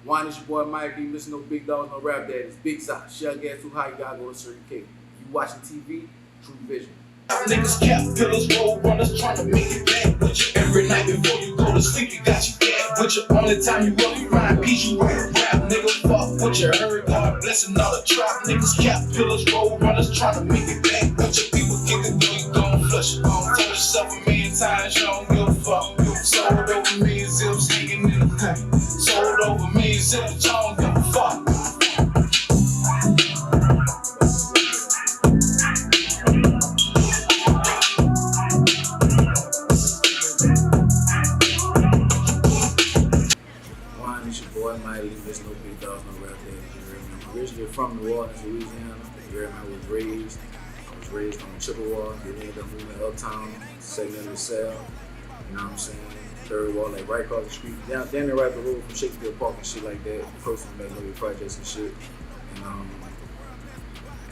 One is your boy MightyLee, listen no big dogs, no rap daddies, big side, shell gas too high, you gotta go to Circuit K. You watching TV, True Vision. Niggas cap pillars, roll runners, trying to make it back with you. Every night before you go to sleep, you got your cat with you. Only time you really rhyme, peace, you rap, nigga. Fuck what you heard, God blessing all the trap. Niggas cap pillars, roll runners, trying to make it back with you. People get it, though you gon' flush it. Tell yourself a million times, you don't give a fuck. Sold over million zips, hanging in the tank. Sold over million zips, you don't give a fuck. It's your boy MightyLee, there's no big dogs, no rap daddies. I'm originally from New Orleans, Louisiana. I was raised on Chippewa. Then ended up moving to Uptown, second in the cell. You know what I'm saying? Third wall, like right across the street. Down there right the road from Shakespeare Park and shit like that. Close to Magnolia Projects and shit. And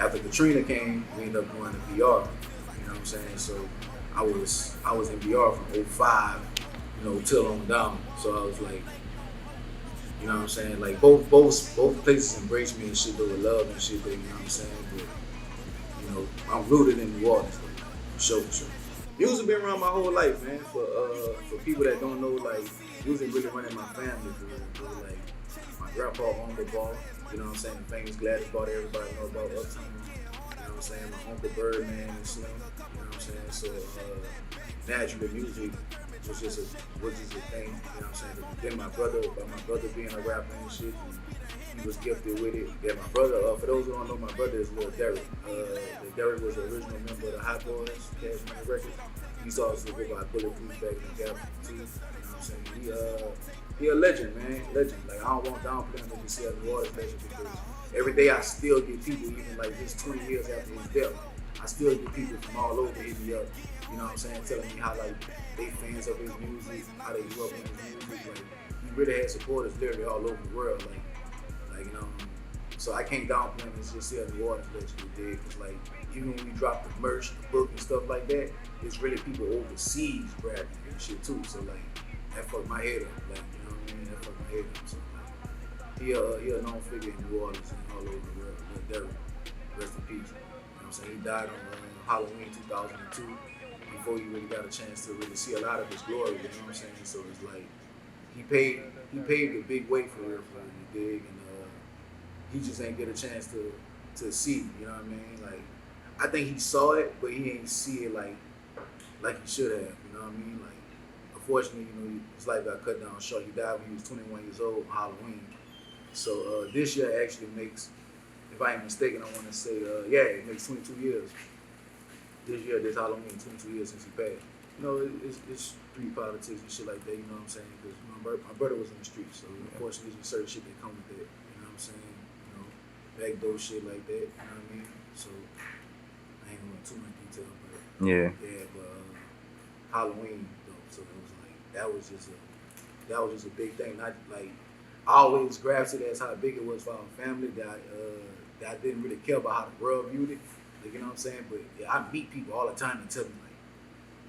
after Katrina came, we ended up going to VR. You know what I'm saying? So I was in VR from 05, till on down. So I was like, you know what I'm saying? Like both places embraced me and shit, though, with love and shit, you know what I'm saying? But I'm rooted in New Orleans, though, for sure. Music been around my whole life, man. For people that don't know, like, music really running my family. Like, my grandpa owned the bar, you know what I'm saying? The famous Gladys bar that everybody know about, Uptown. You know what I'm saying? My uncle Birdman and Slim, you know what I'm saying? So naturally, music was just a thing, you know what I'm saying? Then my brother being a rapper and shit, he was gifted with it. Yeah, my brother, for those who don't know, my brother is Lil Derek. Derek was the original member of the Hot Boys, Cash Money Records. He's also go by Bulletproof back in the Gap too. You know what I'm saying? He a legend, man, legend. Like I don't want to downplay him, but see a New Orleans legend because every day I still get people, even like this 20 years after his death, I still get people from all over hitting me up. You know what I'm saying? Telling me how like they fans of his music, how they grew up in his music. Like he really had supporters literally all over the world. Like so I can't downplay him and just say a New Orleans legend he did. Cause like even when we drop the merch, the book and stuff like that, it's really people overseas grabbing and shit too. So like that fucked my head up. Like you know what I mean? That fucked my head up. So like he a known figure in New Orleans and all over the world. Lil Derek, rest in peace. You know what I'm saying? He died on Halloween 2002. Before you really got a chance to really see a lot of his glory, you know what I'm saying? So it's like he paved a big way for him, you dig, and he just ain't get a chance to see, you know what I mean? Like I think he saw it, but he ain't see it like he should have, you know what I mean? Like unfortunately, his life got cut down short. He died when he was 21 years old on Halloween. So this year actually makes, if I ain't mistaken, I want to say, it makes 22 years. This Halloween, 22 years since he passed. It's street politics and shit like that, you know what I'm saying? Because my brother was in the streets, so unfortunately there's certain shit that come with that, you know what I'm saying? Backdoor shit like that, you know what I mean? So I ain't going into too much detail, but but Halloween though, so it was like that was just a big thing. Not like I always grasped it as how big it was for our family that I didn't really care about how the world viewed it. Like, you know what I'm saying? But yeah, I meet people all the time and tell me like,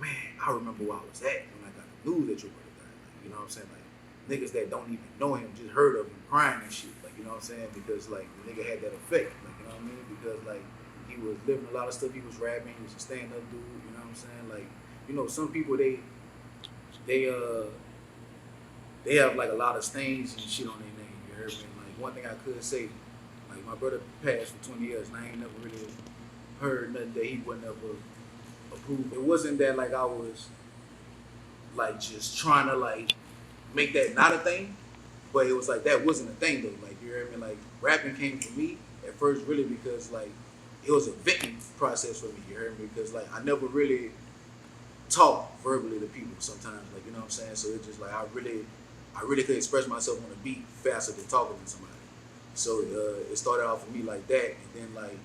man, I remember where I was at when I got the news that your brother died. Like, you know what I'm saying? Like niggas that don't even know him just heard of him crying and shit. Like, you know what I'm saying? Because like the nigga had that effect. Like, you know what I mean? Because like he was living a lot of stuff. He was rapping. He was a stand-up dude. You know what I'm saying? Like, some people they have like a lot of stains and shit on their name. You heard me? Like one thing I could say, like my brother passed for 20 years and I ain't never really heard nothing that he wouldn't ever approve. It wasn't that like I was like just trying to like make that not a thing, but it was like that wasn't a thing though. Like you hear me? Like rapping came for me at first really because like it was a venting process for me. You hear me? Because like I never really talk verbally to people sometimes. Like you know what I'm saying? So it's just like I really could express myself on a beat faster than talking to somebody. So it started off for me like that, and then like.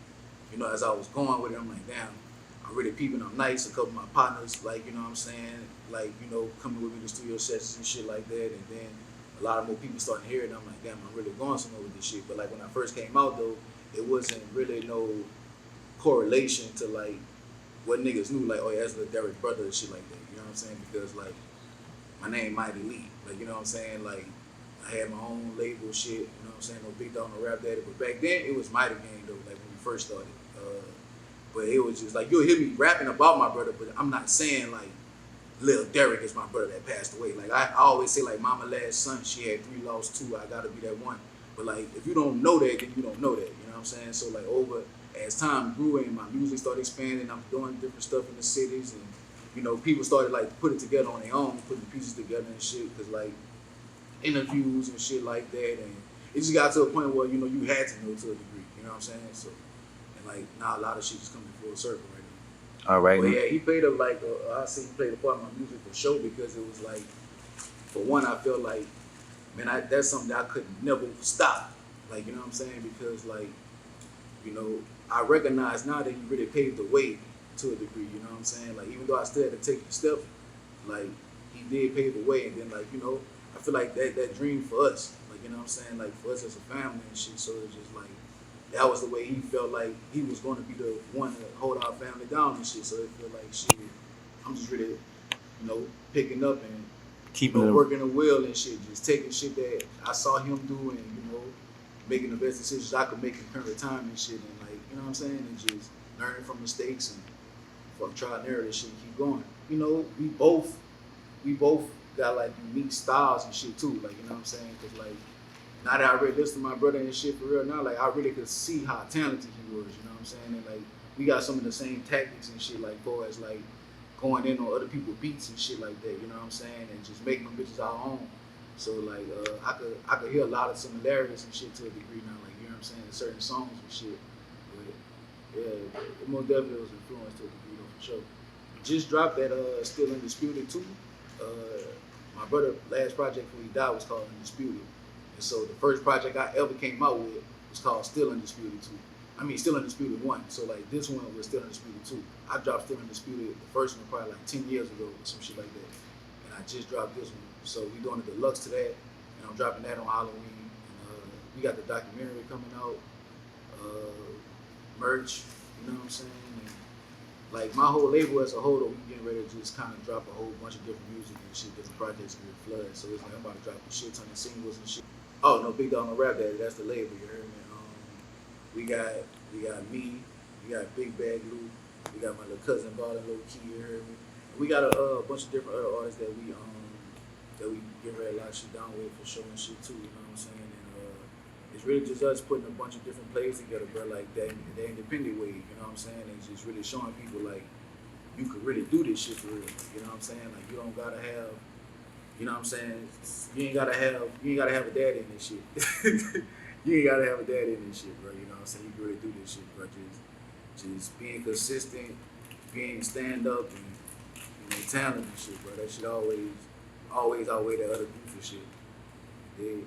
As I was going with it, I'm like, damn, I'm really peeping, I'm nice. A couple of my partners, like, you know what I'm saying, like, coming with me to studio sessions and shit like that. And then a lot of more people starting to hear it, and I'm like, damn, I'm really going somewhere with this shit. But like when I first came out though, it wasn't really no correlation to like what niggas knew, like, oh yeah, that's the Derek brother and shit like that. You know what I'm saying? Because like my name MightyLee, like, you know what I'm saying? Like I had my own label shit, you know what I'm saying? No Big Dog, no Rap Daddy. But back then, it was Mighty Gang, though, like when we first started. But it was just like, you'll hear me rapping about my brother, but I'm not saying like Lil Derek is my brother that passed away. Like I always say, like Mama Last Son, she had 3, lost 2. I gotta be that one. But like, if you don't know that, then you don't know that. You know what I'm saying? So like, over as time grew and my music started expanding, I'm doing different stuff in the cities, and you know, people started like putting it together on their own, putting the pieces together and shit. Cause like interviews and shit like that, and it just got to a point where you know you had to know to a degree. You know what I'm saying? So and like now a lot of shit just coming full circle right now. All right. But yeah, he played a I say he played a part of my music for sure because it was like, for one, I felt like, man, that's something that I could never stop. Like, you know what I'm saying? Because like, you know, I recognize now that he really paved the way to a degree. You know what I'm saying? Like, even though I still had to take the step, like he did pave the way, and then like, you know, I feel like that dream for us, like, you know what I'm saying, like for us as a family and shit. So it's just like, that was the way he felt like he was going to be the one to hold our family down and shit. So it feel like shit, I'm just really, you know, picking up and Keeping you know, it. working the wheel and shit, just taking shit that I saw him do and, you know, making the best decisions I could make in current time and shit, and like, you know what I'm saying, and just learning from mistakes and fuck trial and error and shit and keep going. You know, we both got like unique styles and shit too, like, you know what I'm saying, cause like, now that I really listen to my brother and shit for real now, like I really could see how talented he was, you know what I'm saying? And like we got some of the same tactics and shit, like far as like going in on other people's beats and shit like that, you know what I'm saying? And just making them bitches our own. So like I could hear a lot of similarities and shit to a degree now, like you know what I'm saying, in certain songs and shit. But yeah, it most definitely was influenced to a degree though for sure. Just dropped that Still Undisputed too. My brother last project before he died was called Undisputed. And so the first project I ever came out with was called Still Undisputed 2. I mean, Still Undisputed 1. So like this one was Still Undisputed 2. I dropped Still Undisputed, the first one probably like 10 years ago or some shit like that. And I just dropped this one. So we doing a deluxe to that. And I'm dropping that on Halloween. And we got the documentary coming out. Merch, you know what I'm saying? And like my whole label as a whole, though, we getting ready to just kind of drop a whole bunch of different music and shit, different projects in the flood. So it's like I'm about to drop a shit ton of singles and shit. Oh no, Big Dog no Rap Daddy, that's the label, you heard me. We got me, we got Big Bag Lou, we got my little cousin Ballin' Low Key, you heard me. We got a bunch of different other artists that we get ready to lock shit down with for showing shit too, you know what I'm saying? And it's really just us putting a bunch of different plays together, bro, like that independent way, you know what I'm saying? And just really showing people like you could really do this shit for real, you know what I'm saying? Like you don't gotta have, you know what I'm saying? You ain't gotta have a daddy in this shit. You ain't gotta have a daddy in this shit, bro. You know what I'm saying? You can really do this shit, bro. Just being consistent, being stand up, and you know, talent and shit, bro. That shit always outweigh that other goofy shit. Yeah.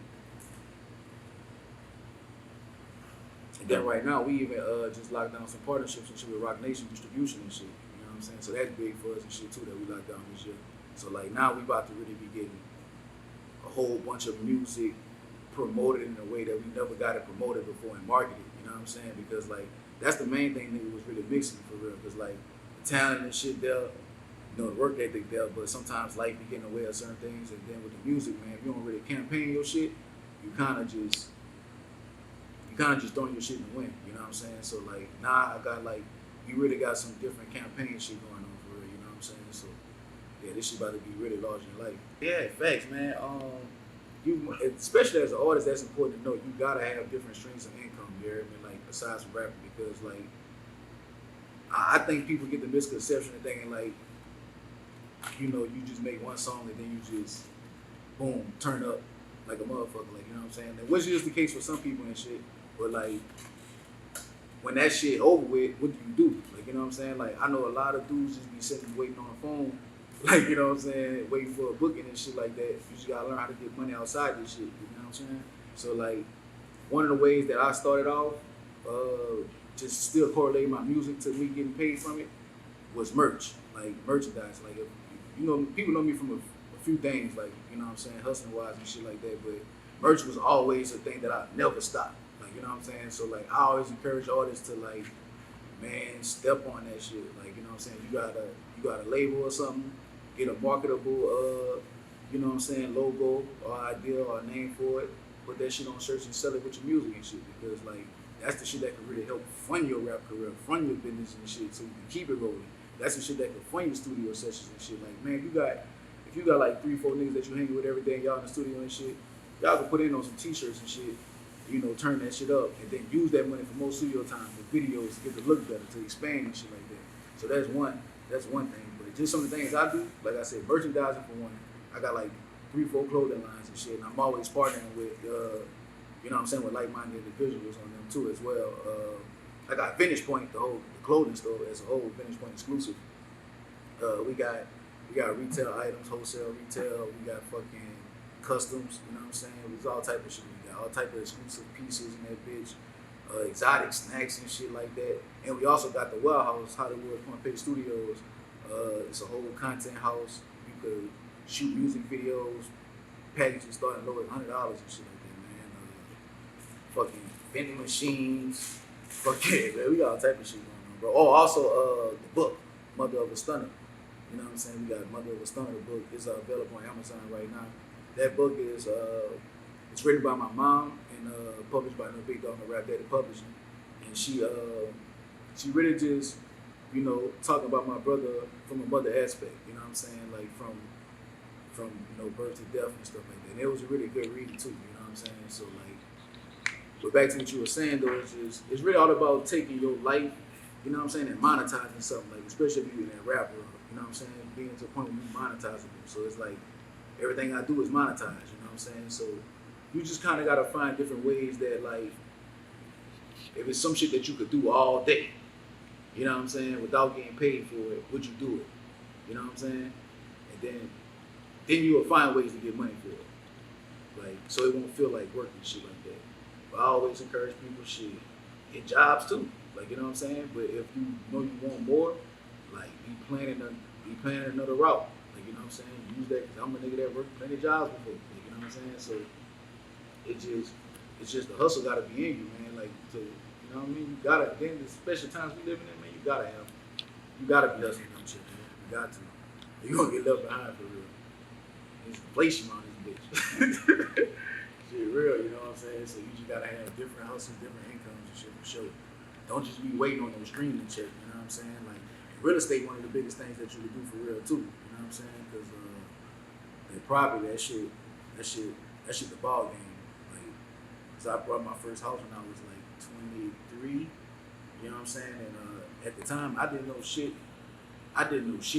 And then right now we even just locked down some partnerships and shit with Rock Nation Distribution and shit. You know what I'm saying? So that's big for us and shit too that we locked down this year. So like now we about to really be getting a whole bunch of music promoted in a way that we never got it promoted before and marketed. You know what I'm saying? Because like that's the main thing nigga was really mixing for real. Because like the talent and shit there, you know, the work ethic there, but sometimes life be getting in the way of certain things. And then with the music, man, if you don't really campaign your shit, you kind of just throwing your shit in the wind. You know what I'm saying? So like now I got like we really got some different campaign shit going on for real. You know what I'm saying? So yeah, this shit about to be really large in life. Yeah, facts, man. You, especially as an artist, that's important to know. You gotta have different streams of income, you hear me? Like besides from rapping, because like I think people get the misconception of thinking like, you know, you just make one song and then you just boom turn up like a motherfucker, like you know what I'm saying? Which is the case for some people and shit. But like when that shit over with, what do you do? Like you know what I'm saying? Like I know a lot of dudes just be sitting waiting on the phone. Like, you know what I'm saying, waiting for a booking and shit like that. You just gotta learn how to get money outside this shit, you know what I'm saying? So like, one of the ways that I started off, just still correlating my music to me getting paid from it, was merch, like merchandise. Like, if, you know, people know me from a few things, like, you know what I'm saying, hustling wise and shit like that, but merch was always a thing that I never stopped. Like, you know what I'm saying? So like, I always encourage artists to like, man, step on that shit. Like, you know what I'm saying? You got a label or something, get a marketable you know what I'm saying, logo or idea or name for it. Put that shit on shirts and sell it with your music and shit, because like that's the shit that can really help fund your rap career, fund your business and shit, so you can keep it rolling. That's the shit that can fund your studio sessions and shit. Like, man, if you got like 3-4 niggas that you hanging with every day and y'all in the studio and shit, y'all can put in on some t-shirts and shit, you know, turn that shit up and then use that money for more studio time, for videos, to get the look better, to expand and shit like that. So that's one thing. But just some of the things I do, like I said, merchandising for one. I got like 3-4 clothing lines and shit, and I'm always partnering with, you know what I'm saying, with like-minded individuals on them too as well. I got Vintage Point, the clothing store as a whole, Vintage Point exclusive. We got retail items, wholesale retail. We got fucking customs. You know what I'm saying? There's all type of shit. We got all type of exclusive pieces in that bitch, exotic snacks and shit like that. And we also got the Well House, Hollywood Point Page Studios. It's a whole content house. You could shoot music videos, packages starting low at $100 and shit like that, man. Fucking vending machines. Fucking, man, we got all type of shit going on, bro. Oh, also the book, Mother of a Stunner. You know what I'm saying? We got Mother of a Stunner, the book is available on Amazon right now. That book is it's written by my mom and published by No Big Dog No Rap Daddy Publishing. And she really just, you know, talking about my brother from a mother aspect, you know what I'm saying? Like from you know, birth to death and stuff like that. And it was a really good reading too, you know what I'm saying? So like, but back to what you were saying though, it's really all about taking your life, you know what I'm saying, and monetizing something, like especially if you're in that rap world, you know what I'm saying, being to the point where you monetizable. So it's like everything I do is monetized, you know what I'm saying? So you just kind of got to find different ways that, like, if it's some shit that you could do all day, you know what I'm saying, without getting paid for it, would you do it? You know what I'm saying? And then you will find ways to get money for it. Like, so it won't feel like work and shit like that. But I always encourage people, shit, get jobs too. Like, you know what I'm saying? But if you know you want more, like, be planning another route. Like, you know what I'm saying? Use that, because I'm a nigga that worked plenty of jobs before. Like, you know what I'm saying? So it's just the hustle gotta be in you, man. Like, to, you know what I mean? You gotta, then the special times we living in, man, you gotta be hustling them shit, man. You got to. You're gonna get left behind for real. There's inflation on this bitch. Shit real, you know what I'm saying? So you just gotta have different hustles, different incomes and shit for sure. Don't just be waiting on those streaming checks, you know what I'm saying? Like, real estate, one of the biggest things that you can do for real too, you know what I'm saying? Because the property, that shit the ball game. Like, so I bought my first house when I was like 23, you know what I'm saying? And at the time, I didn't know shit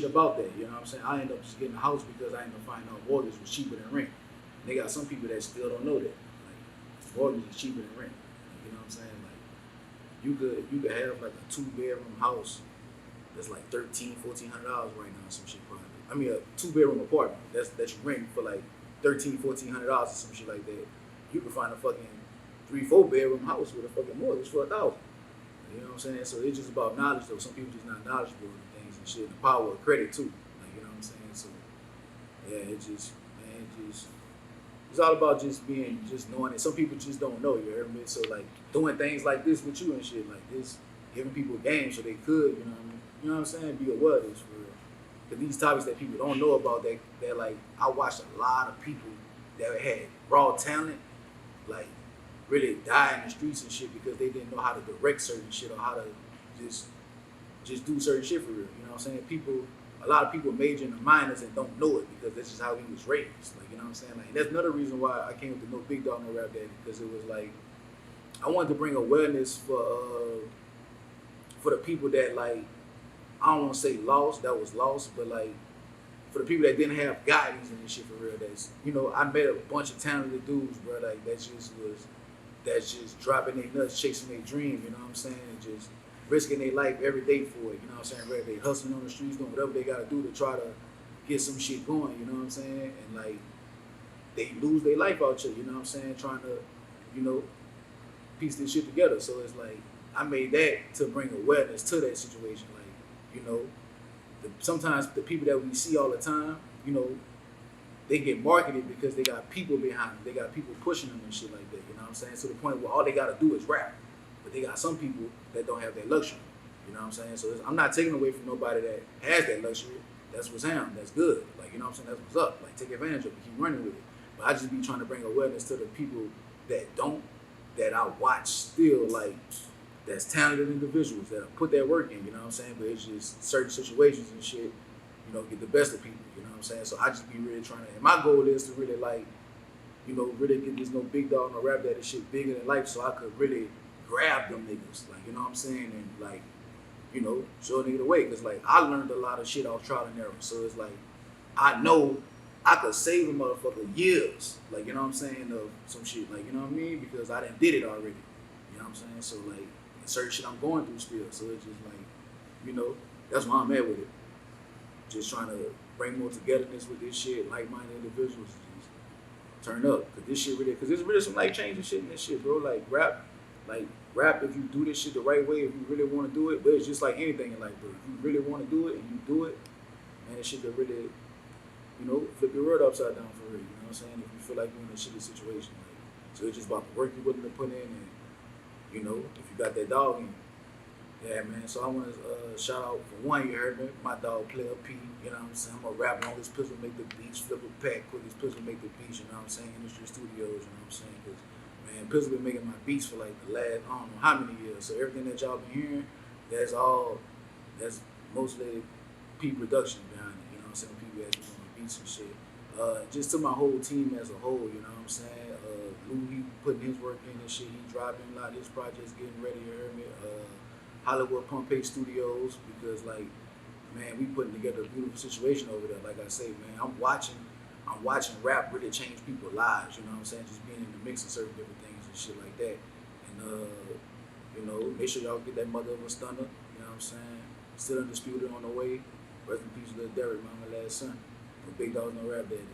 about that, you know what I'm saying? I ended up just getting a house because I ended up finding out mortgage was cheaper than rent. And they got some people that still don't know that. Like, mortgage is cheaper than rent. Like, you know what I'm saying? Like, you could have like a 2-bedroom house that's like $1,300-$1,400 right now, some shit probably. I mean, a 2-bedroom apartment that you rent for like $1,300-$1,400 or some shit like that. You can find a fucking 3-4-bedroom house with a fucking mortgage for $1,000. You know what I'm saying? So it's just about knowledge though. Some people just not knowledgeable in things and shit. The power of credit too. Like, you know what I'm saying? So yeah, it's all about just knowing it. Some people just don't know, you hear me? So like doing things like this with you and shit like this, giving people games so they could, you know what I mean? You know what I'm saying? Be aware of this for real. Cause these topics that people don't know about, that like, I watched a lot of people that had raw talent, like, really die in the streets and shit because they didn't know how to direct certain shit or how to just do certain shit for real. You know what I'm saying? A lot of people major in the minors and don't know it because that's just how he was raised. Like, you know what I'm saying? Like, and that's another reason why I came with the No Big Dog No Rap Daddy, because it was like, I wanted to bring awareness for the people that, like, I don't want to say lost, but like, for the people that didn't have guidance and this shit for real. That's, you know, I met a bunch of talented dudes, bro, like, that's just dropping their nuts, chasing their dream, you know what I'm saying? And just risking their life every day for it, you know what I'm saying? Whether they hustling on the streets, doing whatever they gotta do to try to get some shit going, you know what I'm saying? And like, they lose their life out here, you know what I'm saying? Trying to, you know, piece this shit together. So it's like, I made that to bring awareness to that situation. Like, you know, sometimes the people that we see all the time, you know, they get marketed because they got people behind them. They got people pushing them and shit like that, you know what I'm saying? To the point where all they gotta do is rap. But they got some people that don't have that luxury, you know what I'm saying? So I'm not taking away from nobody that has that luxury. that's what's him. That's good. Like, you know what I'm saying? That's what's up. Like, take advantage of it. Keep running with it. But I just be trying to bring awareness to the people that don't, that I watch still, like, that's talented individuals that put that work in, you know what I'm saying? But it's just certain situations and shit, you know, get the best of people, you know what I'm saying? So I just be really trying to, and my goal is to really, like, you know, really get this no big dog, no rap that shit bigger than life, so I could really grab them niggas, like, you know what I'm saying? And, like, you know, show a nigga the way. Because, like, I learned a lot of shit off trial and error. So it's like, I know I could save a motherfucker years, like, you know what I'm saying, of some shit, like, you know what I mean? Because I done did it already, you know what I'm saying? So, like, certain shit I'm going through still. So it's just like, you know, that's why I'm at with it. Just trying to bring more togetherness with this shit, like-minded individuals. Just turn up. Because this shit really, because there's really some life-changing shit in this shit, bro. Like, rap, if you do this shit the right way, if you really want to do it, but it's just like anything in life, bro. If you really want to do it and you do it, man, this shit could really, you know, flip your world upside down for real. You know what I'm saying? If you feel like you're in a shitty situation. Like, so it's just about the work you're willing to put in and, you know, if you got that dog in you. Yeah, man. So I want to shout out, for one, you heard me, my dog Player P. You know what I'm saying? I'm going to rap long as Pistol make the beats, flip a pack, quick as Pistol make the beats, you know what I'm saying? Industry Studios, you know what I'm saying? Because, man, Pistol been making my beats for like the last, I don't know how many years. So everything that y'all been hearing, that's mostly P production behind it, you know what I'm saying? People actually doing my beats and shit. Just to my whole team as a whole, you know what I'm saying? Lou, he putting his work in and shit. He dropping a lot of his projects, getting ready, you heard me? Hollywood Pompeii Studios, because, like, man, we putting together a beautiful situation over there. Like I say, man, I'm watching rap really change people's lives, you know what I'm saying? Just being in the mix of certain different things and shit like that. And, you know, make sure y'all get that mother of a stunner, you know what I'm saying? Still undisputed on the way. Rest in peace, Lil Derek, my last son. No big dogs, no rap daddies.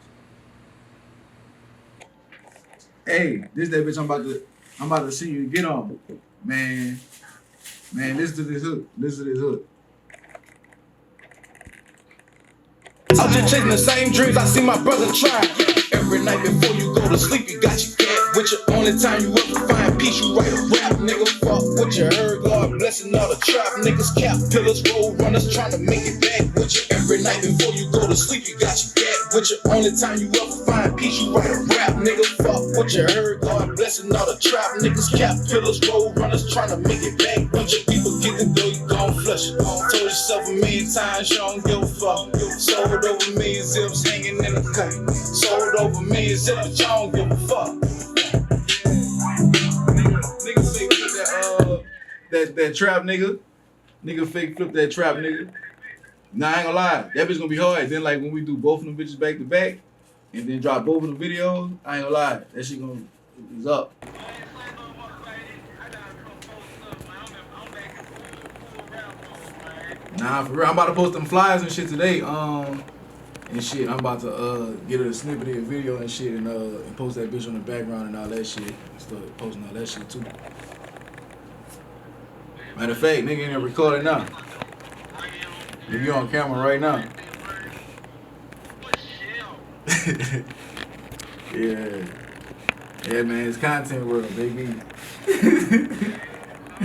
Hey, this that bitch I'm about to see you get on. Man, listen to this hook. Listen to this hook. I'm just chasing the same dreams I see my brother try. Every night before you go to sleep, you got your cat with you. Only time you ever find peace, you write a rap, nigga. Fuck what you heard, God blessing all the trap niggas, cap pillars, road runners, trying to make it back with you. Every night before you go to sleep, you got your cat with you. Only time you ever find peace, you write a rap, nigga. Fuck what you heard, God blessing all the trap niggas, cap pillars, road runners, trying to make it back with you. People get the dough, you gon' flush it. Told yourself a million times, you don't give a fuck. Sold over million zips hanging in the cut. Sold over million zips, you don't give a fuck. Nigga fake flip that trap nigga. Nigga fake flip that trap nigga. Nah, I ain't gonna lie, that bitch gonna be hard. Then like when we do both of them bitches back to back, and then drop both of the videos, I ain't gonna lie, that shit gonna is up. Nah, for real, I'm about to post them flyers and shit today. And shit, I'm about to get a snippet of the video and shit, and post that bitch on the background and all that shit. And start posting all that shit too. Matter of fact, nigga in there recording now. Nigga, you on camera right now. Yeah. Yeah, man, it's content world, baby.